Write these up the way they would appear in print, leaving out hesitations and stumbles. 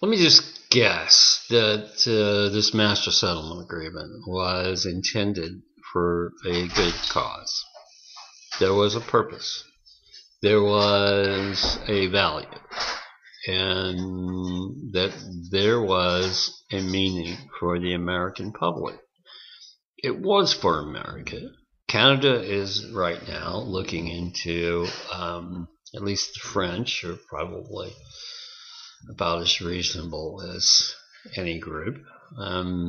Let me just guess that this master settlement agreement was intended for a good cause. There was a purpose. There was a value. And that there was a meaning for the American public. It was for America. Canada is right now looking into, at least the French are probably about as reasonable as any group, are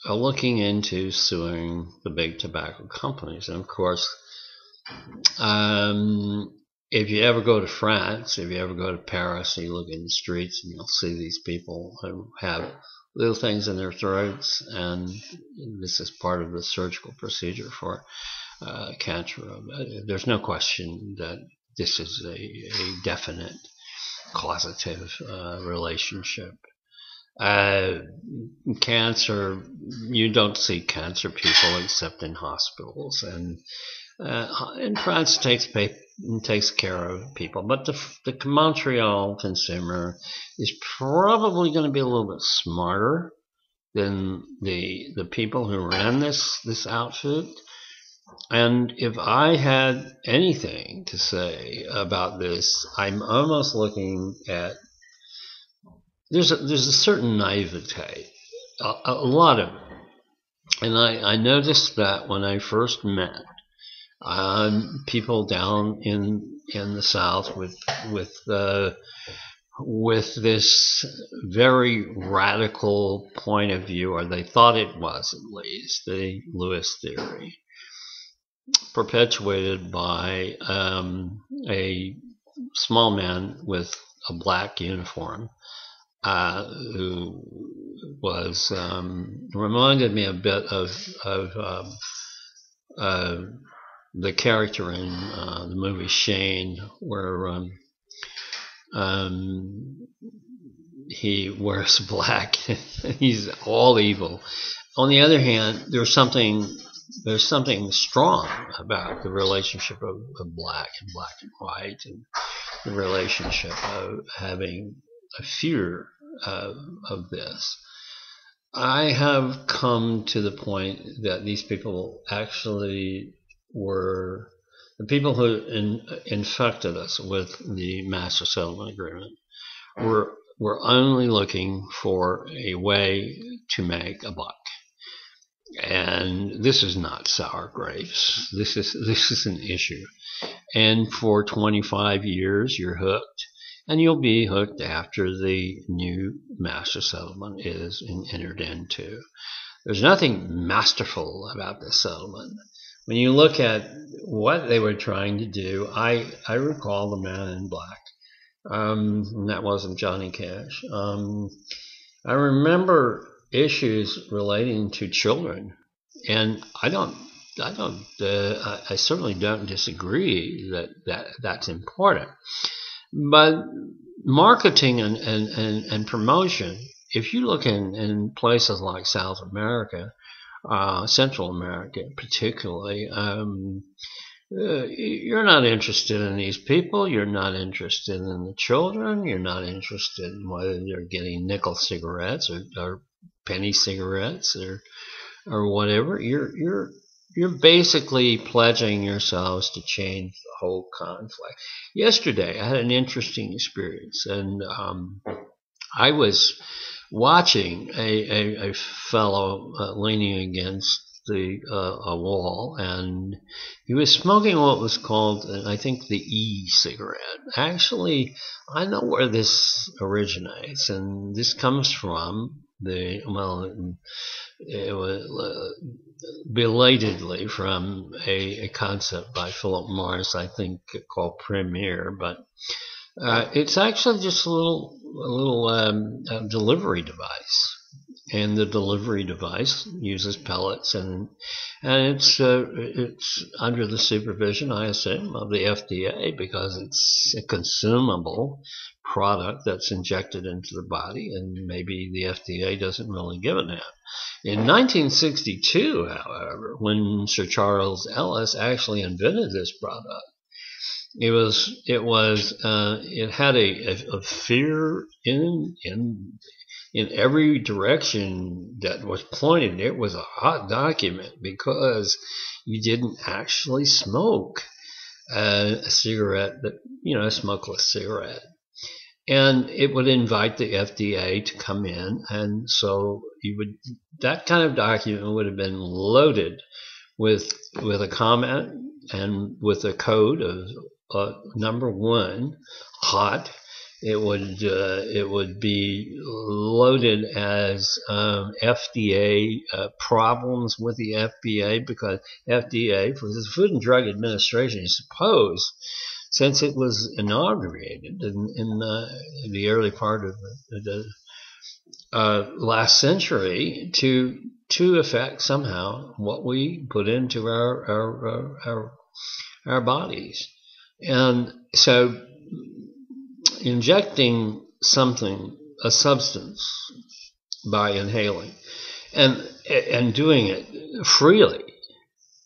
looking into suing the big tobacco companies. And of course, if you ever go to France, if you ever go to Paris, you look in the streets and you'll see these people who have little things in their throats, and this is part of the surgical procedure for cancer. There's no question that this is a definite causative relationship. Cancer, you don't see cancer people except in hospitals, and France takes care of people, but the Montreal consumer is probably going to be a little bit smarter than the people who ran this outfit. And if I had anything to say about this, I'm almost looking at there's a certain naivete, a lot of it, and I noticed that when I first met people down in the South with this very radical point of view, or they thought it was at least, the Lewis theory, perpetuated by a small man with a black uniform who was reminded me a bit of the character in the movie Shane, where he wears black. He's all evil. On the other hand, there's something strong about the relationship of black and white, and the relationship of having a fear of this. I have come to the point that these people actually were the people who infected us with the master settlement agreement were only looking for a way to make a buck. And this is not sour grapes. This is an issue. And for 25 years, you're hooked. And you'll be hooked after the new master settlement is entered into. There's nothing masterful about this settlement. When you look at what they were trying to do, I recall The Man in Black. And that wasn't Johnny Cash. I remember issues relating to children, and I certainly don't disagree that that's important. But marketing and promotion, if you look in places like South America, Central America particularly, you're not interested in these people. You're not interested in the children. You're not interested in whether they're getting nickel cigarettes or penny cigarettes or whatever. You're basically pledging yourselves to change the whole conflict. Yesterday, I had an interesting experience, and I was watching a fellow leaning against a wall, and he was smoking what was called, I think, the e-cigarette. Actually, I know where this originates, and this comes from it was belatedly from a concept by Philip Morris, I think, called Premier, but it's actually just a little delivery device, and the delivery device uses pellets, and it's under the supervision, I assume, of the FDA, because it's a consumable product that's injected into the body, and maybe the FDA doesn't really give a damn. In 1962, however, when Sir Charles Ellis actually invented this product, It had a fear in every direction that was pointed. It was a hot document because you didn't actually smoke a cigarette, a smokeless cigarette. And it would invite the FDA to come in, and so that kind of document would have been loaded with a comment and with a code of number one, hot. It would be loaded as FDA problems with the FDA, because FDA, for the Food and Drug Administration, is supposed, since it was inaugurated in the early part of the last century, to affect somehow what we put into our bodies. And so injecting a substance by inhaling and doing it freely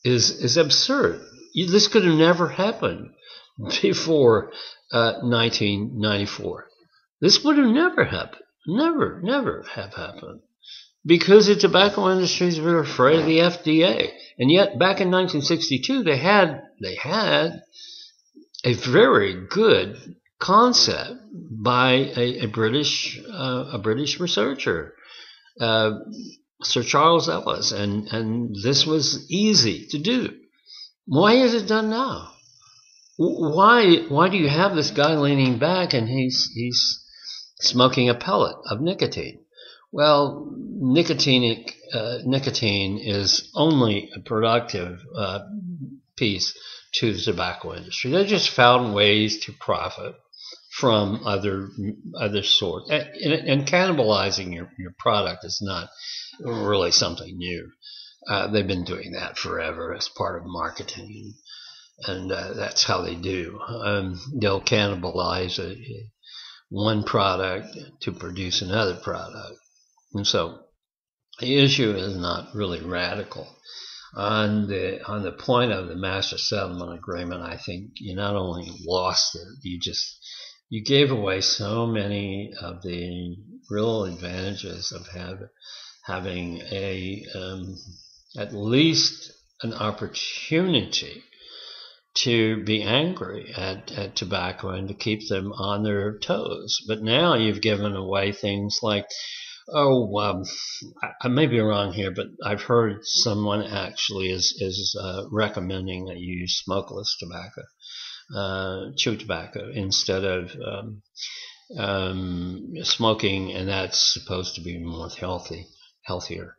is absurd. This could have never happened before 1994. This would have never happened. Never have happened. Because the tobacco industries were afraid of the FDA. And yet, back in 1962, they had a very good concept by a British researcher, Sir Charles Ellis, and this was easy to do. Why is it done now? Why do you have this guy leaning back and he's smoking a pellet of nicotine? Well, nicotine is only a productive piece to the tobacco industry. They just found ways to profit from other sorts, and cannibalizing your product is not really something new. They've been doing that forever as part of marketing, and that's how they do. They'll cannibalize one product to produce another product. And so the issue is not really radical. On the point of the master settlement agreement, I think you not only lost it, you gave away so many of the real advantages of having at least an opportunity to be angry at tobacco and to keep them on their toes. But now you've given away things like, I may be wrong here, but I've heard someone actually is recommending that you use smokeless tobacco, chew tobacco, instead of smoking, and that's supposed to be more healthier.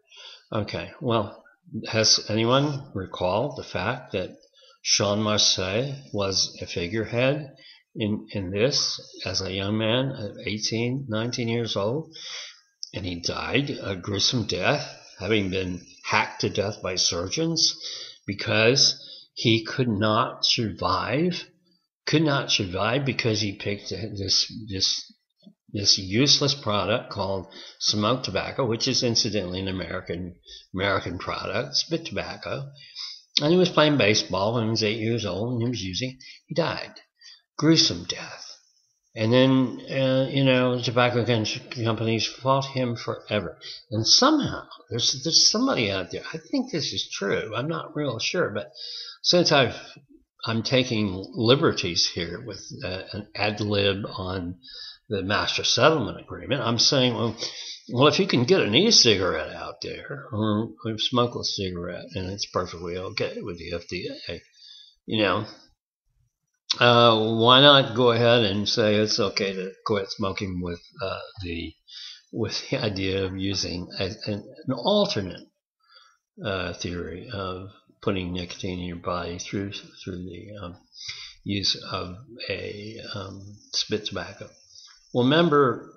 Okay, well, has anyone recalled the fact that Sean Marseille was a figurehead in this as a young man, 18, 19 years old, and he died a gruesome death, having been hacked to death by surgeons because he could not survive because he picked this useless product called smoked tobacco, which is incidentally an American product, spit tobacco. And he was playing baseball when he was 8 years old, and he was he died. Gruesome death. And then, tobacco companies fought him forever. And somehow, there's somebody out there, I think this is true, I'm not real sure, but since I'm taking liberties here with an ad lib on the master settlement agreement, I'm saying, well, if you can get an e-cigarette out there, or a smokeless cigarette, and it's perfectly okay with the FDA, why not go ahead and say it's okay to quit smoking with the idea of using an alternate theory of putting nicotine in your body through the use of a spit tobacco. Well,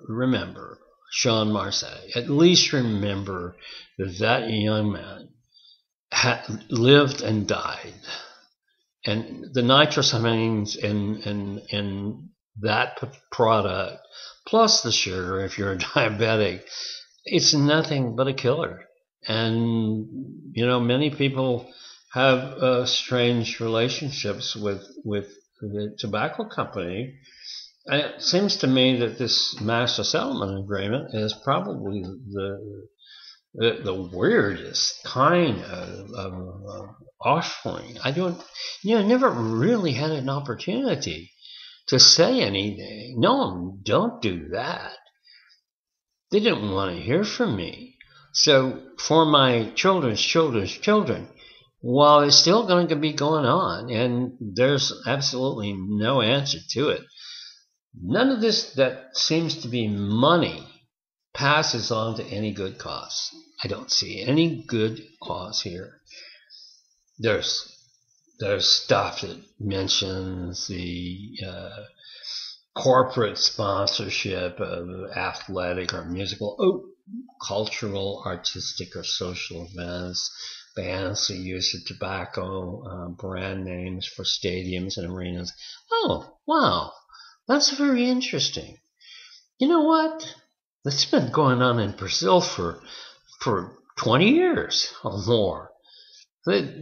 remember Sean Marseille. At least remember that young man lived and died. And the nitrosamines in that product, plus the sugar, if you're a diabetic, it's nothing but a killer. And, many people have strange relationships with the tobacco company. And it seems to me that this master settlement agreement is probably the weirdest kind of offering. I never really had an opportunity to say anything. No, don't do that. They didn't want to hear from me. So for my children's children, while it's still going to be going on, and there's absolutely no answer to it, none of this that seems to be money passes on to any good cause. I don't see any good cause here. There's stuff that mentions the corporate sponsorship of athletic or musical, cultural, artistic, or social events, bans the use of tobacco brand names for stadiums and arenas. Oh, wow, that's very interesting. You know what? That's been going on in Brazil for 20 years or more. They've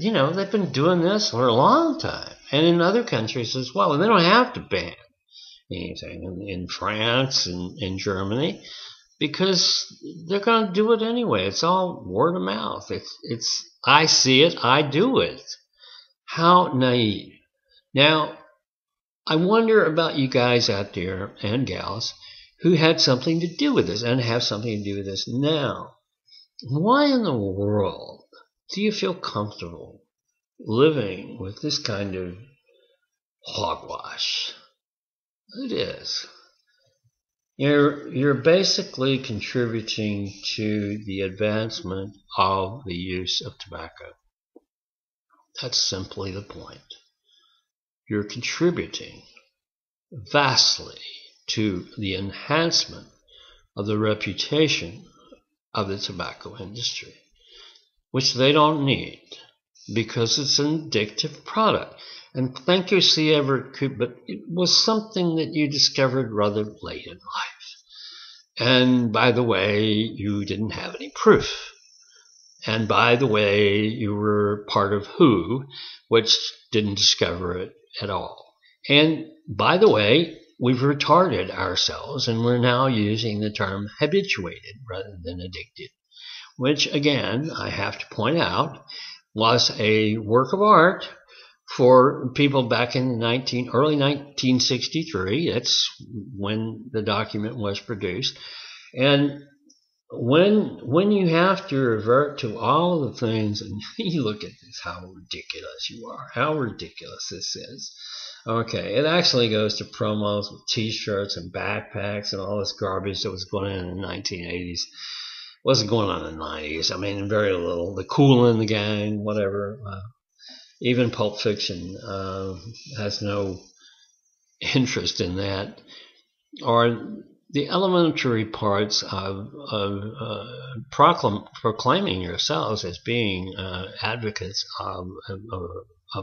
been doing this for a long time, and in other countries as well. And they don't have to ban anything in France and in Germany, because they're going to do it anyway. It's all word of mouth. It's I see it, I do it. How naive. Now, I wonder about you guys out there and gals who had something to do with this and have something to do with this now. Why in the world do you feel comfortable living with this kind of hogwash? It is. You're basically contributing to the advancement of the use of tobacco. That's simply the point. You're contributing vastly to the enhancement of the reputation of the tobacco industry, which they don't need because it's an addictive product. And thank you, C. Everett Koop, but it was something that you discovered rather late in life. And by the way, you didn't have any proof. And by the way, you were part of WHO, which didn't discover it at all. And by the way, we've retarded ourselves, and we're now using the term habituated rather than addicted, which, again, I have to point out, was a work of art for people back in early 1963. That's when the document was produced. And when you have to revert to all the things, and you look at this, how ridiculous you are, how ridiculous this is. Okay, it actually goes to promos with T-shirts and backpacks and all this garbage that was going on in the 1980s. Wasn't going on in the 90s. I mean, very little. The Kool and the Gang, whatever. Even Pulp Fiction has no interest in that. Or the elementary parts of proclaiming yourselves as being advocates of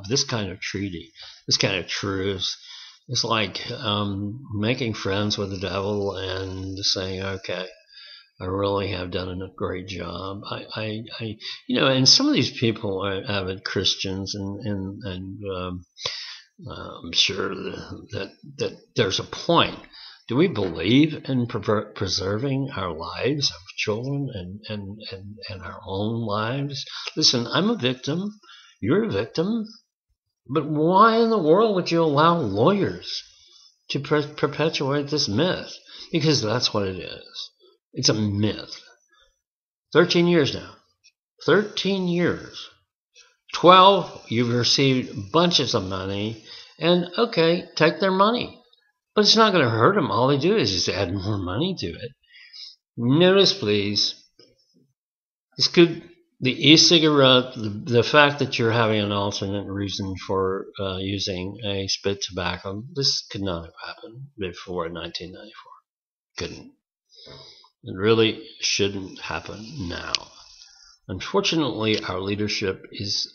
this kind of treaty, this kind of truce. It's like making friends with the devil and saying, okay, I really have done a great job. And some of these people are avid Christians, and I'm sure that there's a point. Do we believe in preserving our lives of children and our own lives? Listen, I'm a victim. You're a victim. But why in the world would you allow lawyers to perpetuate this myth? Because that's what it is. It's a myth. 13 years now. 13 years. 12, you've received bunches of money. And, okay, take their money. But it's not going to hurt them. All they do is just add more money to it. Notice, please, the e-cigarette, the fact that you're having an alternate reason for using a spit tobacco, this could not have happened before 1994. Couldn't. It really shouldn't happen now. Unfortunately, our leadership is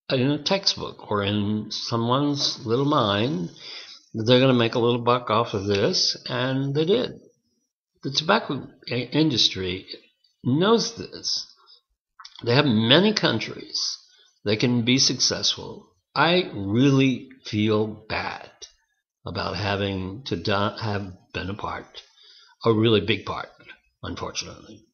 in a textbook or in someone's little mind. They're going to make a little buck off of this, and they did. The tobacco industry knows this. They have many countries. They can be successful. I really feel bad about having to have been a part, a really big part, unfortunately.